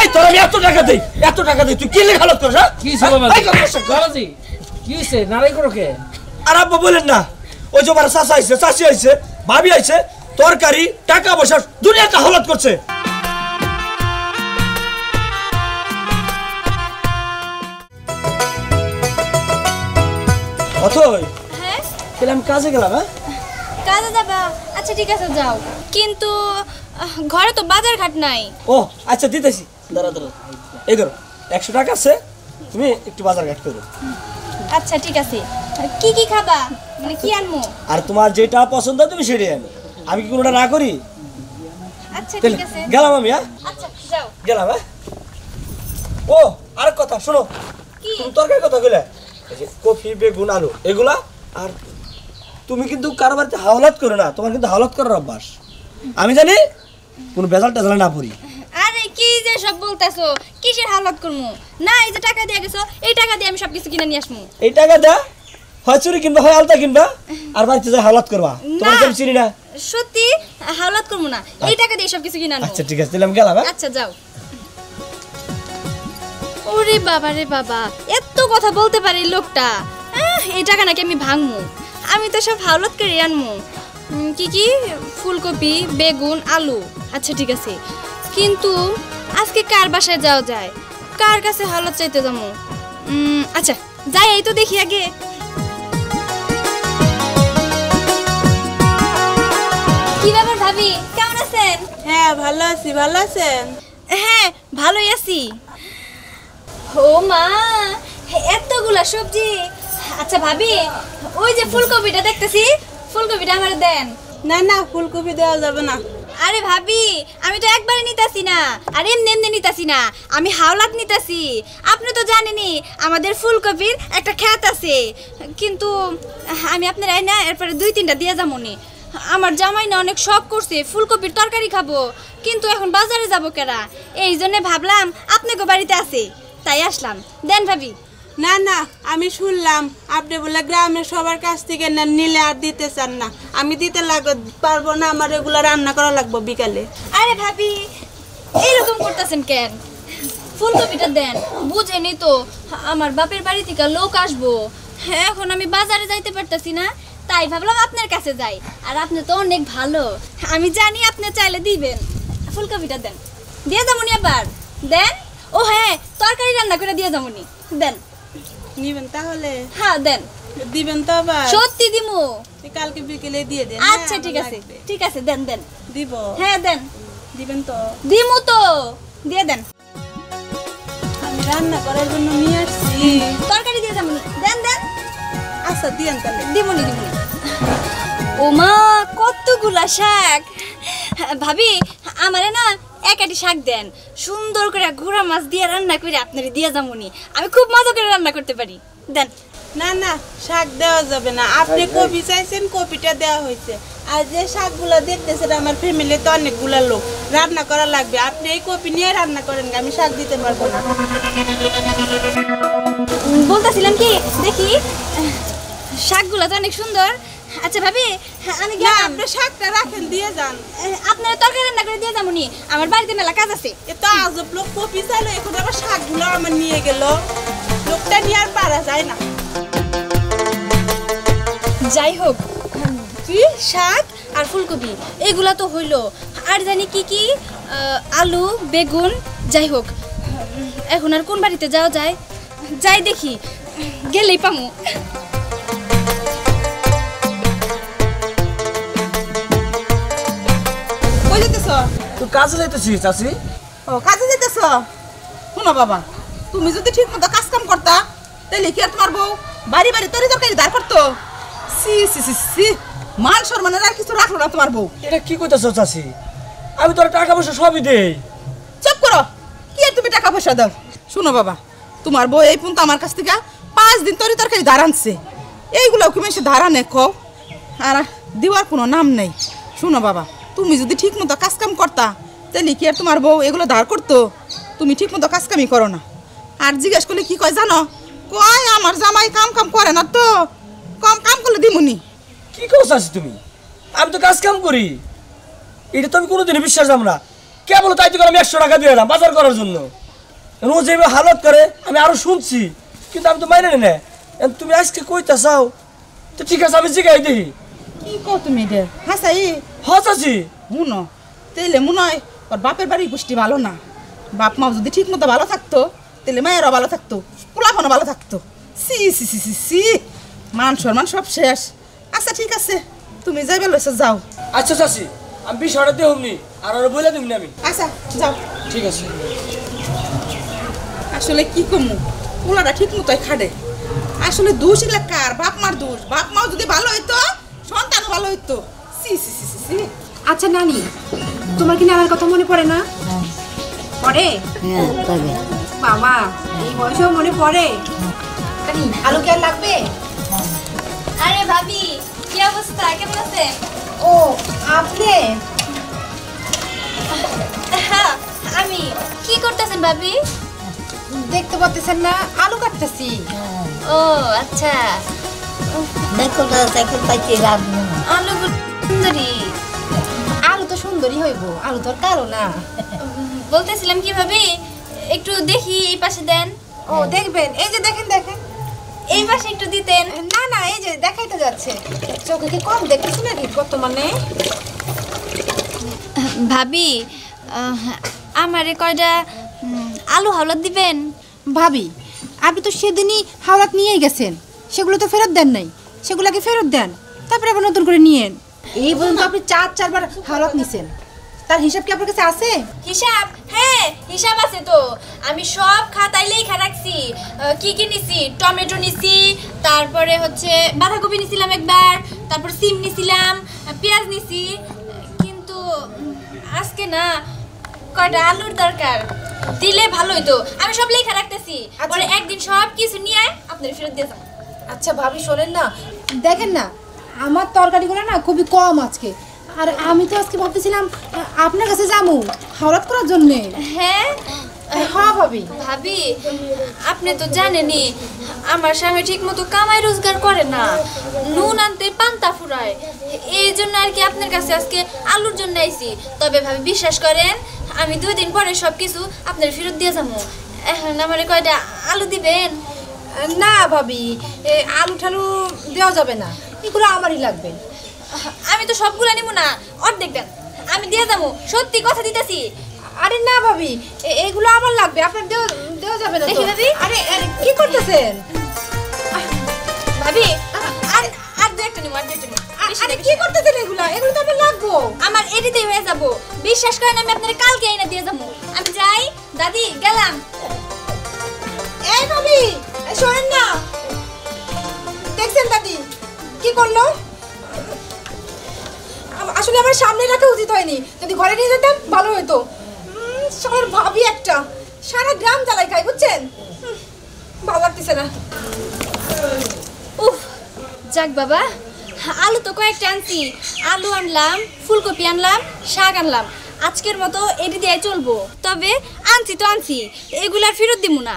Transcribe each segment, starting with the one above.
এই তোর আমি এত টাকা দেই তুই কি লেখা হালত করছ? কি বাবা বাবাজি কি হইছে নারাই করো কে? আর আব্বা বলেন না, ওই যে আমার চাচা আইছে, চাচি আইছে, ভাবি আইছে, তরকারি টাকা পয়সা দুনিয়াটা হালত করছে। অথই হ্যাঁ তাহলে আমি কাজে গেলাম। হ্যাঁ কাজে যাবা? আচ্ছা ঠিক আছে যাও, কিন্তু ঘরে তো বাজার ঘাট নাই। ও আচ্ছা দিতেছি, দাঁড়া এই ধরো 100 টাকা আছে, তুমি একটু বাজার ঘাট করো। আচ্ছা ঠিক আছে, কি কি খাবা, মানে কি আনমু? আর তোমার যেটা পছন্দ তুমি সেটাই আনো, আমি কি কোনোটা না করি? আচ্ছা ঠিক আছে গেলাম আমি। হ্যাঁ আচ্ছা যাও। গেলাম। হ্যাঁ ও আর কথা শোনো, কি? তুমি তরকারি কথা কইলে এই যে কফি বেগুন আলু এগুলা, আর তুমি কিন্তু কারো বাড়িতে হাওলাত করো না, তোমার কিন্তু হাওলাত করার অভ্যাস। আমি জানি কোনো বেজাল টেজাল না পড়ি। আরে কি যে সব বলতাছো, কিসের হালত করমু? না এই যে টাকা দিয়ে গেছো, এই টাকা দিয়ে আমি সবকিছু কিনে নিয়ে আসমু। এই টাকা দা হয় চুরি কিনবা হয় আলতা কিনবা, আর বাড়িতে যা হাওলাত করবা, তোমার কেউ চিনি না। সত্যি হাওলাত করমু না, এই টাকা দিয়ে সবকিছু কিনে আনবো। আচ্ছা ঠিক আছে তাহলে আমি গেলাম। আচ্ছা যাও। ওরে বাবা রে বাবা, এত কথা বলতে পারে লোকটা। এই টাকা নাকি আমি ভাঙমু, আমি তো সব হাওলাত করে আনমু। কি কি ফুলকপি বেগুন আলু, আচ্ছা ঠিক আছে, কিন্তু আজকে কার বাসায় যাওয়া যায়, কার কাছে হাওলাত চাইতে যাবো? আচ্ছা যাই, এই তো দেখি আগে। কি ব্যাপার ভাবি, কেমন আছেন? হ্যাঁ ভালো আছি, ভালো আছেন? হ্যাঁ ভালোই আছি। ও মা, এতগুলা সবজি। আচ্ছা ভাবি, ওই যে ফুলকপিটা দেখতেছি, ফুলকপিটা আমার দেন। না না, ফুলকপি দেওয়া যাবে না। আরে ভাবি, আমি তো একবারে নিতাছি না, আর এমনি এমনি নিতাছি না, আমি হাওলাত নিতাছি। আপনি তো জানেনই আমাদের ফুলকপির একটা ক্ষেত আছে, কিন্তু আমি আপনার না এরপরে 2-3টা দিয়ে যামনি। আমার জামাই না অনেক শখ করছে ফুলকপির তরকারি খাবো, কিন্তু এখন বাজারে যাবো কেরা, এই জন্য ভাবলাম আপনাকে বাড়িতে আছে, তাই আসলাম। দেন ভাবি। না না, আমি শুনলাম আপনি বলে গ্রামের সবার কাছ থেকে না নিলে আর দিতে চান না। আমি দিতে পারবো না, আমার এগুলো রান্না করা লাগবে বিকালে। আরে ভাবি এইরকম করতেছেন কেন? ফুলকপিটা দেন, বুঝেনি তো আমার বাপের বাড়ি থেকে লোক আসবো, এখন আমি বাজারে যাইতে পারতাছি না, তাই ভাবলাম আপনার কাছে যাই। আর আপনি তো অনেক ভালো, আমি জানি আপনি চাইলে দিবেন। ফুলকপিটা দেন, দিয়ে যাবনি আবার দেন। ও হ্যাঁ, তরকারি রান্না করে দিয়ে যাবনি, দেন। নিবেন তাহলে? হ্যাঁ দেন। দিবেন তো আবার? সত্যি দিমু, কালকে বিকেলে দিয়ে দেন। আচ্ছা ঠিক আছে ঠিক আছে, দেন দেন। দিব? হ্যাঁ দেন। দিবেন তো? দিমু তো, দিয়ে দেন। আমি রান্না করার জন্য নিয়ে আসছি, তরকারি দিয়ে যাবনি, দেন দেন। আচ্ছা দিয়েন তাহলে। দিমুনি দিমুনি। ও মা, কতগুলা শাক! ভাবি আমারে না একাটি শাক দেন, সুন্দর করে ঘোড়া মাছ দিয়ে রান্না করে আপনারে দিয়ে যামুনি, আমি খুব মজা করে রান্না করতে পারি, দেন। না না, শাক দেওয়া যাবে না। আপনি কপি চাইছেন, কপিটা দেওয়া হয়েছে। আর যে শাকগুলো দেখতেছেন, আমার ফ্যামিলিতে অনেকগুলো লোক, রান্না করা লাগবে। আপনি এই কপি নিয়ে রান্না করেন, আমি শাক দিতে পারবো না। বলতেছিলাম কি, দেখি শাকগুলো তো অনেক সুন্দর। আচ্ছা ভাবি আমি না, আপনি শাকটা রাখেন, দিয়ে যান। আপনারা তরকারি রান্না করে দিয়ে যাবনি, আমার বাড়িতে মেলা কাজ আছে। এত আজব লোক, কপি চাইলো, এখন আবার শাকগুলো আমার নিয়ে গেল। লোকটা নিয়ে আর পারা যায় না। যাই হোক, কি শাক আর ফুলকপি এগুলা তো হইলো, আর জানি কি কি আলু বেগুন। যাই হোক, এখন আর কোন বাড়িতে যাওয়া যায়, যাই দেখি, গেলেই পামু। কই যেতেছ? তুই কাজে যাইতেছি চাচি। ও কাজে যেতেছ? শোনো বাবা, তুমি যদি ঠিক মতো কাজ কাম করতা, তাহলে কি আর তোমার বউ বাড়ি বাড়ি তরকারি দাঁড় করতো? সি সি সি সি, মান সম্মানের আর কিছু রাখলো না তোমার বউ। এটা কি কইতাছো চাচি? আমি তোর টাকা পয়সা সবই দেই। চুপ করো, কি আর তুমি টাকা পয়সা দাও? শোনো বাবা, তোমার বউ এই পর্যন্ত আমার কাছ থেকে 5 দিন তরকারি ধার আনছে, এইগুলো কি মেশে ধার আনে কও? আর দেওয়ার কোনো নাম নেই। শোনো বাবা, তুমি যদি ঠিক মতো কাজ কাম করতা, তাহলে কি আর তোমার বউ এগুলো ধার করতো? তুমি ঠিক মতো কাজ কামই করো না। আর জিজ্ঞেস করলে কি কয় জানো? কয় আমার জামাই কাম কাম করে না, তো কম কাম করলে দিমুনি। কি কও চাচি তুমি? আমি তো কাজ কাম করি, এটা তো আমি কোনোদিনই বিশ্বাস যাব না। কেবল তাই তো আমি 100 টাকা দিয়ে এলাম বাজার করার জন্য। ও যেভাবে হালত করে আমি আরো শুনছি, কিন্তু আমি তো মাইনে নি না। তুমি আজকে কইতা চাও তো ঠিক আছে, আমি জিগাই দেখি। কি কও তুমি রে হাসাই? হসাছি মুনো তেলে মনে হয় ওর বাপের বাড়ি গোষ্ঠী ভালো না। বাপ মা যদি ঠিক মতো ভালো থাকতো তাহলে মায়েরও ভালো থাকতো, পোলাপানও ভালো থাকতো। সি সি সি সি সি মান সম্মান সব শেষ। আচ্ছা ঠিক আছে, তুমি যাই বলেছো যাও। আচ্ছা চাচি, আমি 20 টাকা দিয়ে হমনি আর ওরা বলে দিমনি আমি। আচ্ছা যাও। ঠিক আছে। আসলে কি কমু, পোলাটা ঠিক মতোই খাটে। আসলে দোষ এগুলা কার? বাপ মার দোষ। বাপ মাও যদি ভালো হইতো সন্তানও ভালো হইতো। সি সি সি সি সি। আচ্ছা নানি, তোমার কি নানার কথা মনে পড়ে না? পড়ে? হ্যাঁ তবে বাবা এই বয়সেও মনে পড়ে। নানি আলু কি আর লাগবে? আরে ভাবি, কি অবস্থা, কেমন আছেন? ও আপনি হ্যাঁ আমি। কি করতেছেন ভাবি? দেখতে পাচ্ছেন না আলু কাটতেছি। ও আচ্ছা। সাইকেল পাইছি লাভ নেই। আলু সুন্দরী। আলু তো সুন্দরী হইব, আলু তো আর কালো না। বলতেছিলাম কি ভাবি, একটু দেখি এই পাশে দেন। ও দেখবেন, এই যে দেখেন দেখেন। এই পাশে একটু দিতেন। না না এই যে দেখাইতে যাচ্ছে। চোখে কি কম দেখতেছি নাকি বর্তমানে? ভাবি আমারে কয়টা আলু হাওলাত দিবেন? ভাবি আপনি তো সেদিনই হাওড়াত নিয়েই গেছেন, সেগুলো তো ফেরত দেন নাই। সেগুলোকে ফেরত দেন, তারপরে আবার নতুন করে নিয়েন। এই পর্যন্ত আপনি 4-4 বার হাওড়াত নিছেন, তার হিসাব কি আপনার কাছে আছে? হিসাব? হ্যাঁ হিসাব আছে তো। আমি সব খাতায় লেখা রাখছি কি কি নিছি। টমেটো নিছি, তারপরে হচ্ছে বাঁধাকপি নিছিলাম একবার, তারপর সিম নিছিলাম, পেঁয়াজ নিছি। কিন্তু আজকে না কয়টা আলুর দরকার, দিলে ভালো হইতো। আমি সব লেখা রাখতেছি, পরে একদিন সব কিছু নিয়ে আপনার ফেরত দিয়ে যাবো। আচ্ছা ভাবি শোনেন না, দেখেন না আমার তরকারিগুলো না খুবই কম আজকে। আর আমি তো আজকে ভাবতেছিলাম আপনার কাছে যাবো হাওড়াত করার জন্যে। হ্যাঁ হ্যাঁ ভাবি। ভাবি আপনি তো জানেনই আমার স্বামী ঠিক মতো কামাই রোজগার করে না, নুন আনতে পান্তা ফুরায়। এই জন্য আর কি আপনার কাছে আজকে আলুর জন্য আইছি। তবে ভাবি বিশ্বাস করেন, আমি 2 দিন পরে সব কিছু আপনার ফেরত দিয়ে যাবো। এখন আমার কয়টা আলু দিবেন? না ভাবি, আলু ঠালু দেওয়া যাবে না, এগুলো আমারই লাগবে। আমি তো সবগুলো নিব না, অর্ধেক দেন, আমি দিয়ে যাবো। সত্যি কথা দিতেছি। আরে না ভাবি, এগুলো আমার লাগবে, আপনার দেওয়া যাবে না। দেখি ভাবি। আরে আরে কি করতেছেন ভাবি? আর 2-1টা নিব, আর 2টা নিব। আরে কি করতেছেন এগুলো? এগুলো তো আমার লাগবো। আমার এডিতেই হয়ে যাবো। বিশ্বাস করেন আমি আপনার কালকে এনে দিয়ে যাবো। আমি যাই দাদি, গেলাম। এই ভাবি শোনেন না, দেখছেন দাদি কি করলো? আসলে আমার সামনে রাখা উচিত হয়নি, যদি ঘরে নিয়ে যেতাম ভালো হতো। সবার ভাবি একটা, সারা গ্রাম জ্বালাই খাই বুঝছেন। ভালো লাগতেছে না। উফ, যাক বাবা, আলু তো কয়েকটা আনছি। আলু আনলাম, ফুলকপি আনলাম, শাক আনলাম। আজকের মতো এটি দিয়ে চলবো। তবে আনছি তো আনছি, এগুলা ফেরত দিব না।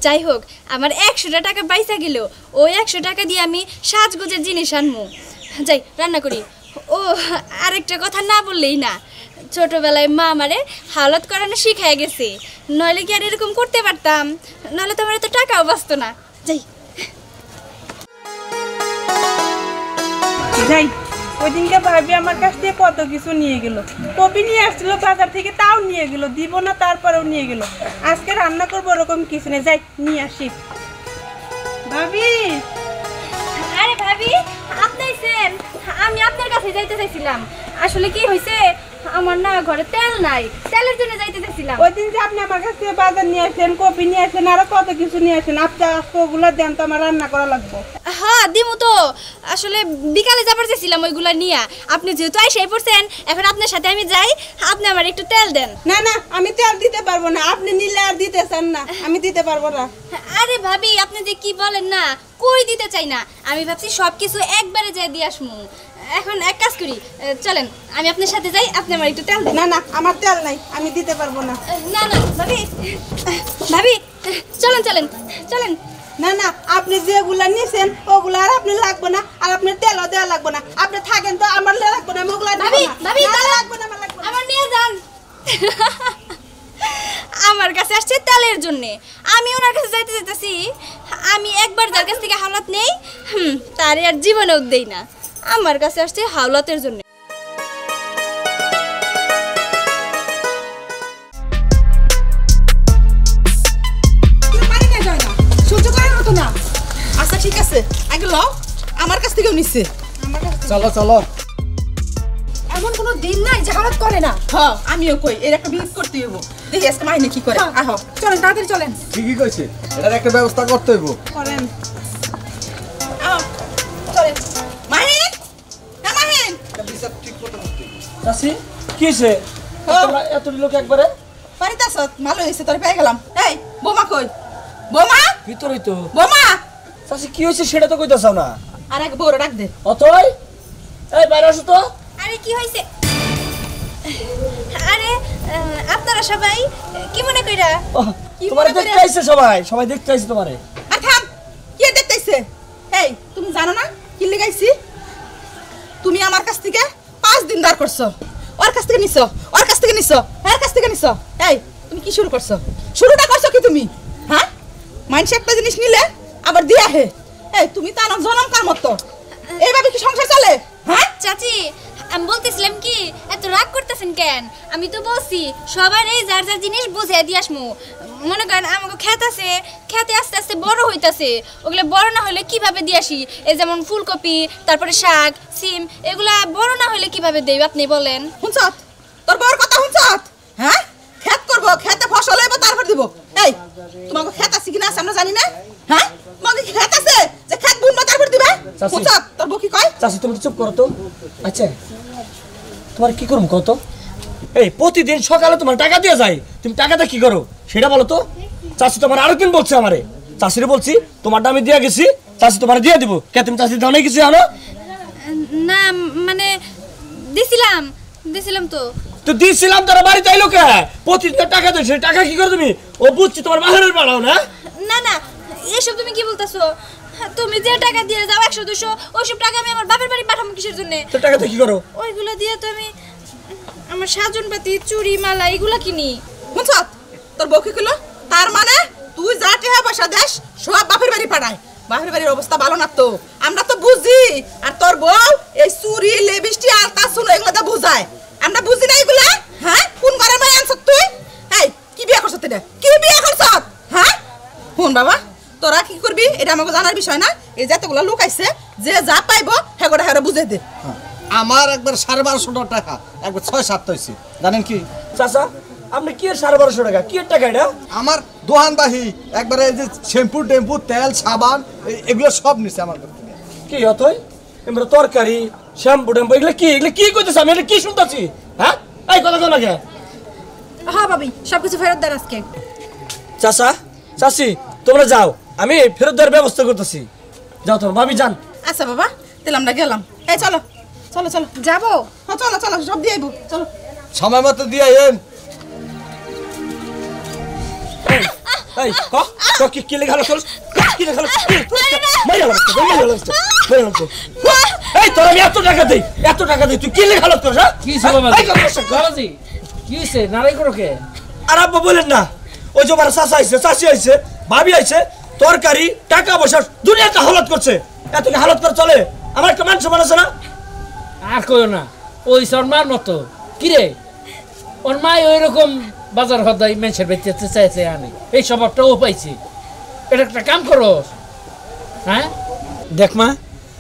যাই হোক, আমার 100টা টাকা পয়সা গেল, ওই 100 টাকা দিয়ে আমি সাজগোজের জিনিস আনবো। যাই রান্না করি। ও আরেকটা কথা না বললেই না, ছোটবেলায় মা আমারে হাওলাত করানো শিখায় গেছে। নইলে কি আর এরকম করতে পারতাম? নাহলে তো আমার এত টাকাও বাঁচতো না। যাই যাই। ওই দিনকে ভাবি আমার কাছ থেকে কত কিছু নিয়ে গেল। কপি নিয়ে আসছিল বাজার থেকে, তাও নিয়ে গেল, দিব না তারপরেও নিয়ে গেল। আজকে রান্না করবো ওরকম কিছু নেই, যাই নিয়ে আসি। ভাবি আরে ভাবি, আপনি আইছেন? আমি আপনার কাছে যাইতে চাইছিলাম। আসলে কি হয়েছে, আমার না ঘরে তেল নাই, তেলের জন্য যাইতে চাইছিলাম। ওই দিন যে আপনি আমার কাছ থেকে বাজার নিয়ে আসেন, কপি নিয়ে আসেন, আরো কত কিছু নিয়ে আসেন, আপনি আজকে ওগুলো দেন তো, আমার রান্না করা লাগবে। হ্যাঁ দিমু তো। আসলে বিকালে যাবার চাইছিলাম ওইগুলা নিয়ে। আপনি যেহেতু আইসাই পড়ছেন, এখন আপনার সাথে আমি যাই, আপনি আমার একটু তেল দেন। না না, আমি তেল দিতে পারবো না, আপনি নিলে আর দিতে চান না, আমি দিতে পারবো না। আরে ভাবি, আপনি যে কি বলেন না, কই দিতে চাই না। আমি ভাবছি সবকিছু একবারে যাই দিয়ে আসমু। এখন এক কাজ করি, চলেন আমি আপনার সাথে যাই, আপনি আমার একটু তেল দেন। না না, আমার তেল নাই, আমি দিতে পারবো না। না না ভাবি, ভাবি চলেন চলেন চলেন। না না, আপনি যেগুলা নিছেন ওগুলা আর আপনি লাগবে না, আর আপনার তেলও দেওয়া লাগবে না। আপনি থাকেন তো, আমার লাগবে না, ওগুলা ভাবি ভাবি লাগবে না, আমার লাগবে না। আমার নিয়ে যান। আমার কাছে আসছে তেলের জন্য। আমি ওনার কাছে যাইতেছি, আমি একবার যার কাছ থেকে হাওলাত নেই তারে আর জীবনেও দেই না। আমার কাছে আসছে হাওলাতের জন্য। সহ্য করার মতো না। আচ্ছা ঠিক আছে, আগে লও, আমার কাছ থেকেও নিচ্ছে। চলো চলো। এমন কোনো দিন নাই যে হাওলাত করে না। হ্যাঁ আমিও কই এর একটা বিহিত করতে হইব। দেখি আজকে মাইনে কি করে। আহো চলেন তাড়াতাড়ি চলেন। ঠিকই কইছে, এটার একটা ব্যবস্থা করতে হইব। করেন। আহো চলেন। মাহিন, হ্যাঁ মাহিন। চাচি কি হয়েছে? তোমরা এত লোক একবারে বাড়িতে আসত, ভালো হয়েছে তোর পেয়ে গেলাম। এই বোমা কই? বোমা ভিতরেই তো। বোমা, চাচি কি হয়েছে সেটা তো কইতাছাও না। আর এক বউরে ডাক দে। অতই এই বাইরে আসো তো। আরে কি হয়েছে? আরে আপনারা সবাই কি মনে কইরা? তোমারে দেখতে আইছে সবাই, সবাই দেখতে আইছে তোমারে। আর থাম, কে দেখতেছে? এই তুমি জানো না কি লাগাইছি? তুমি আমার কাছ থেকে 5 দিন ধার করছো, ওর কাছ থেকে নিছো, ওর কাছ থেকে নিছো, এর কাছ থেকে নিছো। এই তুমি কি শুরু করছো? শুরুটা করছো কি তুমি? হ্যাঁ, মানুষ একটা জিনিস নিলে আবার দিয়া হে। এই তুমি তো আমার জনমকার মতো, এইভাবে কি সংসার চলে? হ্যাঁ চাচি, আমি বলতেছিলাম কি এত রাগ করতেছেন কেন? আমি তো বলছি সবার এই যার যার জিনিস বুঝিয়ে দিয়ে আসমু। মনে করেন আমাকে ক্ষেত আছে, ক্ষেতে আস্তে আস্তে বড় হইতাছে, ওগুলো বড় না হলে কিভাবে দিয়ে আসি? এই যেমন ফুলকপি, তারপরে শাক, সিম, এগুলা বড় না হলে কিভাবে দেব আপনি বলেন? হুনছত তোর বউর কথা হুনছত? হ্যাঁ, ক্ষেত করবো, ক্ষেতে ফসল হইব, তারপর দিব। এই তোমাকে ক্ষেত আছে কিনা আছে আমরা জানি না। হ্যাঁ, তোমাকে কি ক্ষেত আছে যে ক্ষেত বুনবো তারপর দিবে? চাচি। হুনছত তোর বউ কি কয়? চাচি তুমি চুপ করো তো। আচ্ছা তোমার কি করুম কত? এই প্রতিদিন সকালে তোমার টাকা দিয়ে যায়, তুমি টাকাটা কি করো সেটা বলো তো। চাচি তোমার আরো দিন বলছে আমারে, চাচিরে বলছি তোমারটা আমি দিয়ে গেছি, চাচি তোমার দিয়ে দিব। কে তুমি চাচি দাও নাই কিছু আনো? না মানে দিছিলাম তো। তো দিয়েছিলাম, তারা বাড়িতে আইলো কে? প্রতিদিন টাকা দেয়, সেই টাকা কি করো তুমি? ও বুঝছি তোমার বাহারের বাড়াও না। না না, এসব তুমি কি বলতেছো? তুমি যে টাকা দিয়ে যাও 100-200, ওইসব টাকা আমি আমার বাপের বাড়ি পাঠাবো কিসের জন্য? তো টাকাটা কি করো? ওইগুলো দিয়ে তো আমি আমার সাজনপাতি, চুড়ি, মালা এগুলা কিনি। হুনছত তোর বউ কি কইলো? তার মানে তুই যা টাকা পয়সা দেস সব বাপের বাড়ি পাঠায়। বাপের বাড়ির অবস্থা ভালো না তো, আমরা তো বুঝি। আর তোর বউ এই চুরি, লিপস্টিক, আলতা, সোনা এগুলো তো বুঝায়, আমরা বুঝি না এগুলা। হ্যাঁ, কোন ঘরের মেয়ে আনছ তুই? এই কি বিয়ে করছ তুই? কি বিয়ে করছ? হ্যাঁ শুন বাবা, তোরা কি করবি এটা আমাকে জানার বিষয় না। এই যতগুলো লোক আইছে, যে যা পাইবো হেগোটা হেগোটা বুঝে দে। আমার একবার 1250 টাকা, একবার 6-7 হইছে। জানেন কি চাচা আপনি কি এর 1250 টাকা? কি এর টাকা এটা? আমার দোকানদাহি একবারে এই যে শ্যাম্পু টেম্পু, তেল, সাবান এগুলো সব নিছে আমার কাছ থেকে। কি অতই এমরা তরকারি, শ্যাম্পু টেম্পু এগুলো কি কইতেছ? আমি এটা কি শুনতাছি? হ্যাঁ, এই কথা কো না কে? হ্যাঁ ভাবি, সবকিছু ফেরত দেন আজকে। চাচা, চাচি তোমরা যাও, আমি ফেরত দেওয়ার ব্যবস্থা করতেছি। যাও তোমরা, ভাবি যান। আচ্ছা বাবা, তাহলে আমরা গেলাম। এই চলো চলো চলো যাবো? হ্যাঁ চলো চলো, সব দিয়ে আইবো, চলো। সময় মতো দিয়ে এন। এই কি লেখা হলো? কি লেখা হলো? এই তোর আমি এত টাকা দেই, তুই কি লেখা হলো তোর? কি হইছে বাবাজি? বাবাজি কি হইছে? নারাই করো কে? আর আব্বা বলেন না, ওই যে আমার চাচা আইছে, চাচি আইছে, ভাবি আইছে, তরকারি, টাকা পয়সা দুনিয়াটা হালত করছে। এত কি হালত করে চলে? আমার একটা মান সম্মান আছে না? আর কইও না, ওই শর্মার মতো। কি রে, ওর মা ওইরকম বাজার হদাই মানুষের বেচতে চাইছে আনে, এই স্বভাবটা ও পাইছে। এটা একটা কাম করো। হ্যাঁ দেখ মা,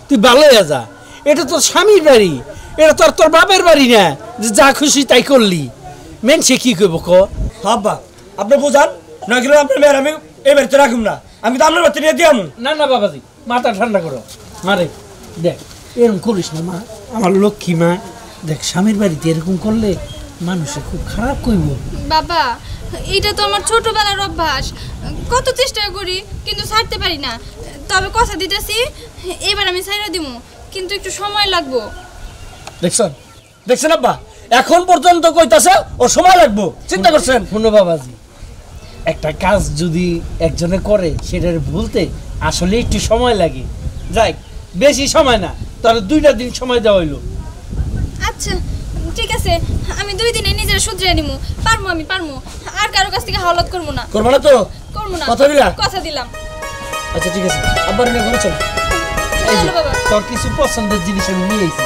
তুই ভালো হয়ে যা। এটা তোর স্বামীর বাড়ি, এটা তোর বাপের বাড়ি না যে যা খুশি তাই করলি। মেনসে কি করবো ক? আব্বা আপনি বুঝান, না গেলে আপনার মেয়ের আমি এই বাড়িতে রাখুন না। আমি তো আপনার বাড়িতে নিয়ে দিয়াম। না না বাবাজি, মাথা ঠান্ডা করো। মারে দেখ, এরকম করিস না মা, আমার লক্ষ্মী মা। দেখ, স্বামীর বাড়িতে এরকম করলে মানুষে খুব খারাপ কইব। বাবা, এটা তো আমার ছোটবেলার অভ্যাস, কত চেষ্টা করি কিন্তু ছাড়তে পারি না। তবে কথা দিতেছি এবার আমি ছাইরা দিমু, কিন্তু একটু সময় লাগবো। দেখছেন আব্বা, এখন পর্যন্ত কইতাছে ও সময় লাগবো, চিন্তা করছেন? শুনো বাবাজি, একটা কাজ যদি একজনে করে সেটার ভুলতে আসলে একটু সময় লাগে। যাই, বেশি সময় না, তাহলে 2টা দিন সময় দেওয়া হইলো। আচ্ছা ঠিক আছে আমি 2 দিনে নিজের শুধরে নিমু পারমু আমি পারমু আর কারো কাছ থেকে হাওলাত করবো না করবা না তো করবো না কথা দিলা কথা দিলাম আচ্ছা ঠিক আছে আব্বার নিয়ে ঘরে চল চলো বাবা তোর কিছু পছন্দের জিনিস আমি নিয়ে আইছি